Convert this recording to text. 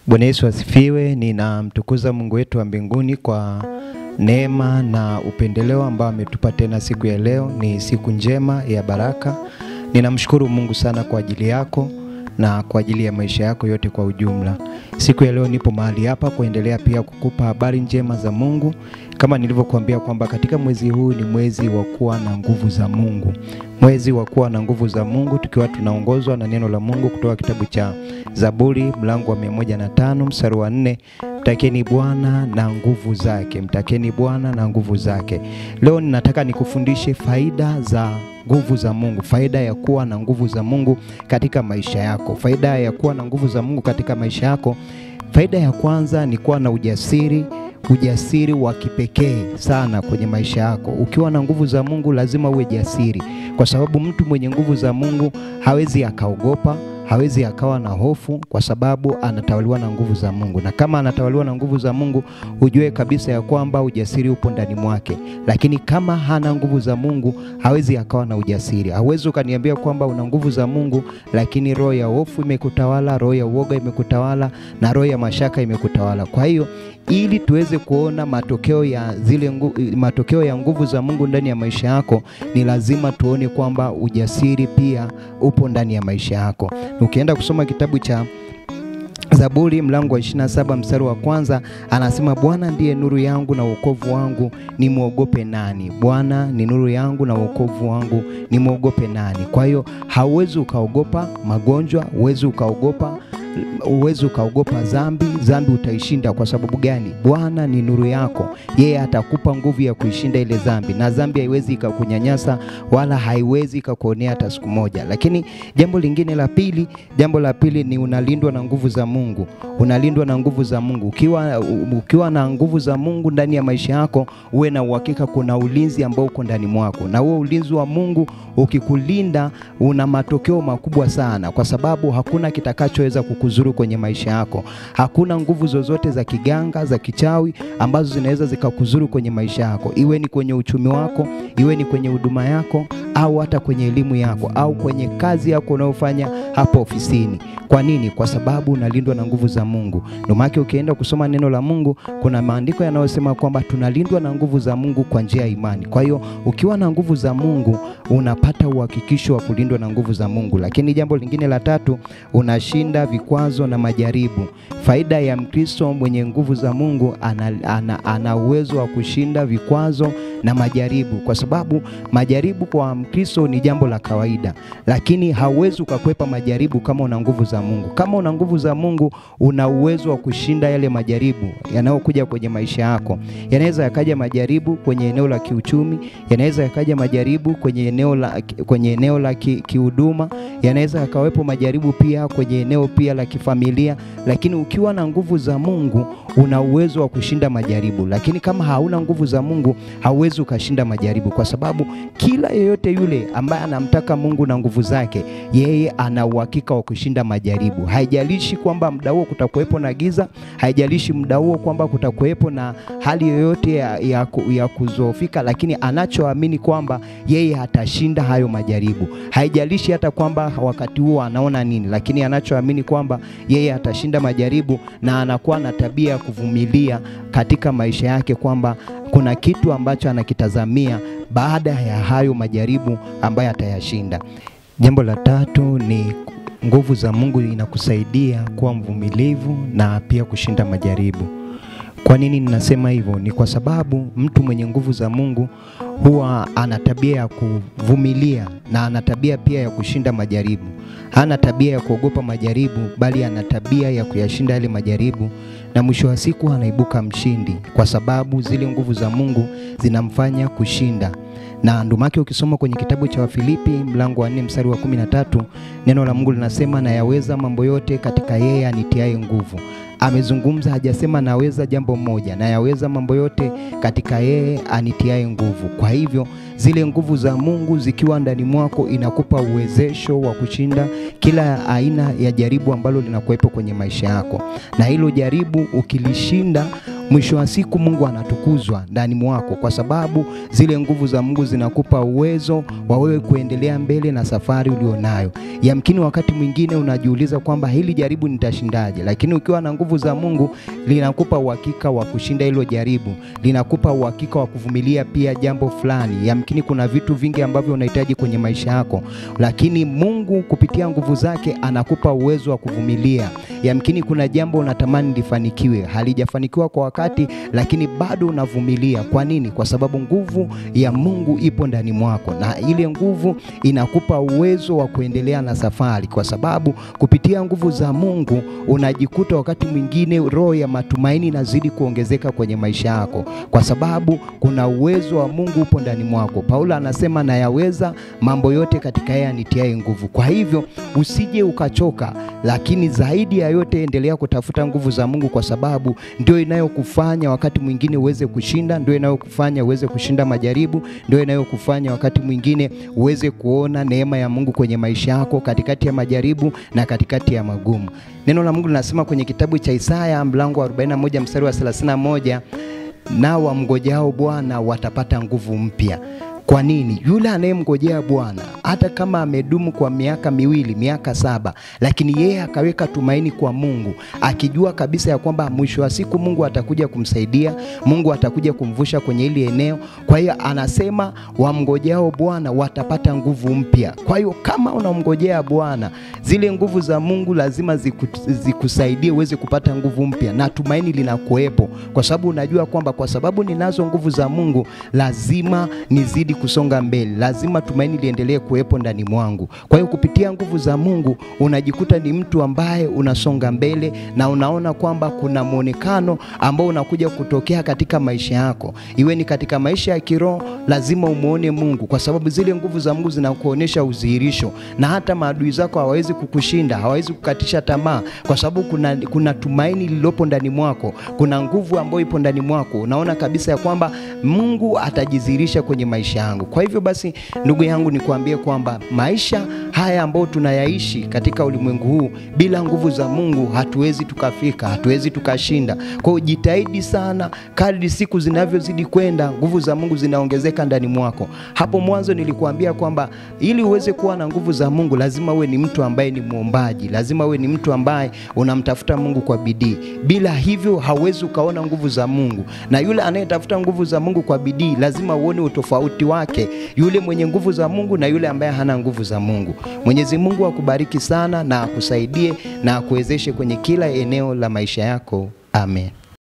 Bwana Yesu asifiwe. Ninamtukuza Mungu wetu wa mbinguni kwa neema na upendeleo ambao ametupa tena siku ya leo. Ni siku njema ya baraka. Ninamshukuru Mungu sana kwa ajili yako na kwa ajili ya maisha yako yote kwa ujumla. Siku ya leo nipo mahali hapa kuendelea pia kukupa habari njema za Mungu. Kama nilivyokuambia kwamba katika mwezi huu ni mwezi wa kuwa na nguvu za Mungu. Mwezi wa kuwa na nguvu za Mungu, tukiwa tunaongozwa na neno la Mungu kutoka kitabu cha Zaburi mlango wa 105 mstari wa 4. Mtakeni Bwana na nguvu zake, mtakeni Bwana na nguvu zake. Leo ninataka nikufundishe faida za nguvu za Mungu, faida ya kuwa na nguvu za Mungu katika maisha yako. Faida ya kuwa na nguvu za Mungu katika maisha yako. Faida ya kwanza ni kuwa na ujasiri wa kipekee sana kwenye maisha yako. Ukiwa na nguvu za Mungu lazima uwe jasiri, kwa sababu mtu mwenye nguvu za Mungu hawezi akaogopa, hawezi akawa na hofu, kwa sababu anatawaliwa na nguvu za Mungu. Na kama anatawaliwa na nguvu za Mungu, ujue kabisa ya kwamba ujasiri upo ndani mwake. Lakini kama hana nguvu za Mungu, hawezi akawa na ujasiri. Hawezi ukaniambia kwamba una nguvu za Mungu, lakini roho ya hofu imekutawala, roho ya uoga imekutawala, na roho ya mashaka imekutawala. Kwa hiyo ili tuweze kuona matokeo ya nguvu za Mungu ndani ya maisha yako, ni lazima tuone kwamba ujasiri pia upo ndani ya maisha yako. Ukienda kusoma kitabu cha Zaburi mlango wa 27 mstari wa 1, anasema Bwana ndiye nuru yangu na wokovu wangu, nimuogope nani? Bwana ni nuru yangu na wokovu wangu, nimuogope nani? Kwa hiyo hauwezi ukaogopa magonjwa, huwezi ukaogopa dhambi utaishinda. Kwa sababu gani? Bwana ni nuru yako. Yeye atakupa nguvu ya kuishinda ile dhambi, na dhambi haiwezi ikakunyanyasa wala haiwezi ikakuonea hata siku moja. Lakini jambo la pili ni unalindwa na nguvu za Mungu. Unalindwa na nguvu za Mungu. Ukiwa na nguvu za Mungu ndani ya maisha yako, uwe na uhakika kuna ulinzi ambao uko ndani mwako. Na huo ulinzi wa Mungu ukikulinda, una matokeo makubwa sana, kwa sababu hakuna kitakachoweza kukuzuru kwenye maisha yako. Hakuna nguvu zozote za kiganga, za kichawi ambazo zinaweza zikakuzuru kwenye maisha yako. Iwe ni kwenye uchumi wako, iwe ni kwenye huduma yako, au hata kwenye elimu yako, au kwenye kazi yako unayofanya hapo ofisini. Kwa nini? Kwa sababu unalindwa na nguvu za Mungu. Ndio maana ukienda kusoma neno la Mungu, kuna maandiko yanayosema kwamba tunalindwa na nguvu za Mungu kwa njia ya imani. Kwa hiyo ukiwa na nguvu za Mungu, unapata uhakikisho wa kulindwa na nguvu za Mungu. Lakini jambo lingine la tatu, unashinda vikwazo na majaribu. Faida ya Mkristo mwenye nguvu za Mungu, ana uwezo wa kushinda vikwazo na majaribu, kwa sababu majaribu kwa Mkristo ni jambo la kawaida. Lakini hauwezi ukakwepa majaribu kama una nguvu za Mungu. Kama una nguvu za Mungu, una uwezo wa kushinda yale majaribu yanayokuja kwenye maisha yako. Yanaweza yakaja majaribu kwenye eneo la kiuchumi, yanaweza yakaja majaribu kwenye eneo la kihuduma, yanaweza yakawepo majaribu pia kwenye eneo pia la kifamilia. Lakini ukiwa na nguvu za Mungu, una uwezo wa kushinda majaribu. Lakini kama hauna nguvu za Mungu, hauwezi ukashinda majaribu, kwa sababu kila yeyote yule ambaye anamtaka Mungu na nguvu zake, yeye ana uhakika wa kushinda majaribu. Haijalishi kwamba muda huo kutakuwepo na giza, haijalishi muda huo kwamba kutakuwepo na hali yoyote ya kuzofika, lakini anachoamini kwamba yeye atashinda hayo majaribu. Haijalishi hata kwamba wakati huo anaona nini, lakini anachoamini kwamba yeye atashinda majaribu, na anakuwa na tabia ya kuvumilia katika maisha yake, kwamba kuna kitu ambacho anakitazamia baada ya hayo majaribu ambayo atayashinda. Jambo la tatu ni nguvu za Mungu inakusaidia kuwa mvumilivu na pia kushinda majaribu. Kwa nini ninasema hivyo? Ni kwa sababu mtu mwenye nguvu za Mungu huwa ana tabia ya kuvumilia na ana tabia pia ya kushinda majaribu. Hana tabia ya kuogopa majaribu, bali ana tabia ya kuyashinda yale majaribu, na mwisho wa siku anaibuka mshindi, kwa sababu zile nguvu za Mungu zinamfanya kushinda. Na ndio maana ukisoma kwenye kitabu cha Wafilipi mlango wa 4 mstari wa 13, neno la Mungu linasema na yaweza mambo yote katika yeye anitiaye nguvu. Amezungumza, hajasema naweza jambo moja, na yaweza mambo yote katika yeye anitiaye nguvu. Kwa hivyo zile nguvu za Mungu zikiwa ndani mwako inakupa uwezesho wa kushinda kila aina ya jaribu ambalo linakuwepo kwenye maisha yako. Na hilo jaribu ukilishinda, mwisho wa siku Mungu anatukuzwa ndani mwako, kwa sababu zile nguvu za Mungu zinakupa uwezo wa wewe kuendelea mbele na safari ulionayo. Yamkini wakati mwingine unajiuliza kwamba hili jaribu nitashindaje, lakini ukiwa na nguvu za Mungu linakupa uhakika wa kushinda hilo jaribu, linakupa uhakika wa kuvumilia pia jambo fulani. Yamkini kuna vitu vingi ambavyo unahitaji kwenye maisha yako, lakini Mungu kupitia nguvu zake anakupa uwezo wa kuvumilia. Yamkini kuna jambo unatamani lifanikiwe, halijafanikiwa kwa wakati, lakini bado unavumilia. Kwa nini? Kwa sababu nguvu ya Mungu ipo ndani mwako, na ile nguvu inakupa uwezo wa kuendelea na safari, kwa sababu kupitia nguvu za Mungu unajikuta wakati mwingine roho ya matumaini inazidi kuongezeka kwenye maisha yako, kwa sababu kuna uwezo wa Mungu upo ndani mwako. Paulo anasema na yaweza mambo yote katika yeye anitiaye nguvu. Kwa hivyo usije ukachoka, lakini zaidi ya yote endelea kutafuta nguvu za Mungu, kwa sababu ndio inayokufanya wakati mwingine uweze kushinda, ndio inayokufanya uweze kushinda majaribu, ndio inayokufanya wakati mwingine uweze kuona neema ya Mungu kwenye maisha yako katikati ya majaribu na katikati ya magumu. Neno la Mungu linasema kwenye kitabu cha Isaya mlango wa 41 mstari wa 31, nao wamngojao Bwana watapata nguvu mpya. Kwa nini? Yule anayemngojea Bwana hata kama amedumu kwa miaka 2, miaka 7, lakini yeye akaweka tumaini kwa Mungu, akijua kabisa ya kwamba mwisho wa siku Mungu atakuja kumsaidia, Mungu atakuja kumvusha kwenye ile eneo. Kwa hiyo anasema wamngojao Bwana watapata nguvu mpya. Kwa hiyo kama unamngojea Bwana, zile nguvu za Mungu lazima zikusaidie uweze kupata nguvu mpya, na tumaini linakuepo, kwa sababu unajua kwamba kwa sababu ninazo nguvu za Mungu lazima nizidi kusonga mbele, lazima tumaini liendelee kuwepo ndani mwangu. Kwa hiyo kupitia nguvu za Mungu unajikuta ni mtu ambaye unasonga mbele, na unaona kwamba kuna muonekano ambao unakuja kutokea katika maisha yako. Iwe ni katika maisha ya kiroho, lazima umuone Mungu, kwa sababu zile nguvu za Mungu zinakuonesha udhihirisho, na hata maadui zako hawawezi kukushinda, hawawezi kukatisha tamaa, kwa sababu kuna tumaini lilopo ndani mwako, kuna nguvu ambayo ipo ndani mwako. Unaona kabisa ya kwamba Mungu atajidhihirisha kwenye maisha yangu. Kwa hivyo basi, ndugu yangu, nikuambie kwamba maisha haya ambayo tunayaishi katika ulimwengu huu, bila nguvu za Mungu hatuwezi tukafika, hatuwezi tukashinda. Kwa hiyo jitahidi sana, kadri siku zinavyozidi kwenda, nguvu za Mungu zinaongezeka ndani mwako. Hapo mwanzo nilikuambia kwamba ili uweze kuwa na nguvu za Mungu lazima uwe ni mtu ambaye ni muombaji, lazima uwe ni mtu ambaye unamtafuta Mungu kwa bidii. Bila hivyo hauwezi ukaona nguvu za Mungu. Na yule anayetafuta nguvu za Mungu kwa bidii lazima uone utofauti wake, yule mwenye nguvu za Mungu na yule ambaye hana nguvu za Mungu. Mwenyezi Mungu akubariki sana na akusaidie na akuwezeshe kwenye kila eneo la maisha yako. Amen.